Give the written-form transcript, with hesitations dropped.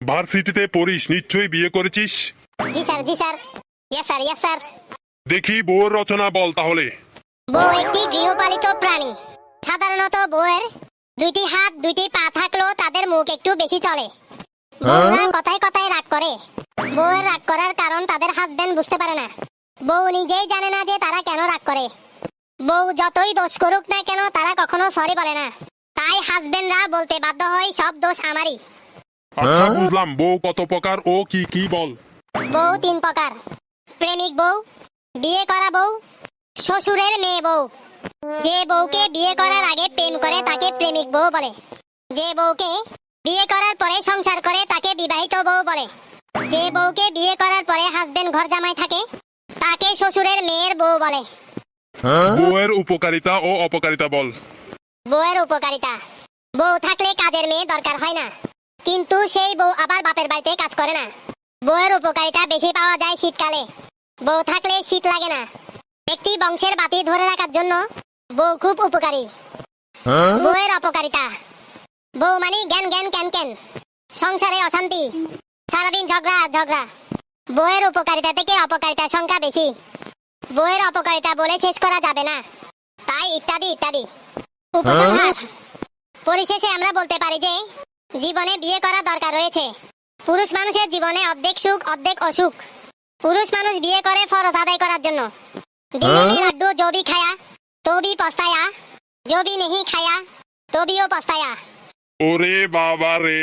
ভার্সিটিতে পড়িস, নিশ্চয়ই বিয়ে করেছিস। জি স্যার, জি sir. Yes sir, yes sir. দেখি বউয়ের রচনা বল তাহলে। বউ একটি গৃহপালিত প্রাণী। সাধারণত বউয়ের দুইটি হাত দুইটি পা থাকলেও তাদের মুখ একটু বেশি চলে। বউরা কথায় কথায় রাগ করে। বউয়ের রাগ করার কারণ তাদের হাজবেন্ড বুঝতে পারে না। বউ নিজেই জানে না যে তারা কেন রাগ করে। বউ যতই দোষ করুক না কেন তারা কখনো সরি বলে না। তাই হাজবেন্ডরা বলতে বাধ্য হয় সব দোষ আমারই। আচ্ছা বুঝলাম, বউ কত প্রকার ও কি কি বল। বউ তিন প্রকার: প্রেমিক বউ, বিয়ে করা বউ, শ্বশুরের মেয়ে বউ। যে বউকে বিয়ে করার আগে প্রেম করে তাকে প্রেমিক বউ বলে। যে বউকে বিয়ে করার পরে সংসার করে তাকে বিবাহিত বউ বলে। যে বউকে বিয়ে করার পরে হাজবেন্ড ঘর জামাই থাকে তাকে শ্বশুরের মেয়ের বউ বলে। বউয়ের উপকারিতা ও অপকারিতা বল। বউয়ের উপকারিতা: বউ থাকলে কাজের মেয়ে দরকার হয় না, কিন্তু সেই বউ আবার বাপের বাড়িতে কাজ করে না। বউয়ের উপকারিতা বেশি পাওয়া যায় শীতকালে। বউ থাকলে শীত লাগে না। একটি বংশের বাতি ধরে রাখার জন্য বউ খুব উপকারী। বউয়ের অপকারিতা: বউ মানে জ্ঞান জ্ঞান ক্যান ক্যান, সংসারে অশান্তি, সারাদিন ঝগড়া ঝগড়া। বউয়ের উপকারিতা থেকে অপকারিতার সংখ্যা বেশি। বউয়ের অপকারিতা বলে শেষ করা যাবে না, তাই ইত্যাদি ইত্যাদি। উপসংহার: পরিশেষে আমরা বলতে পারি যে জীবনে বিয়ে করা দরকার রয়েছে। পুরুষ মানুষের জীবনে অর্ধেক সুখ অর্ধেক অসুখ। পুরুষ মানুষ বিয়ে করে ফরজ আদায় করার জন্য। दिल्ली में लड्डू जो भी खाया तो भी पछताया, जो भी नहीं खाया तो भी वो पछताया। ওরে বাবা রে।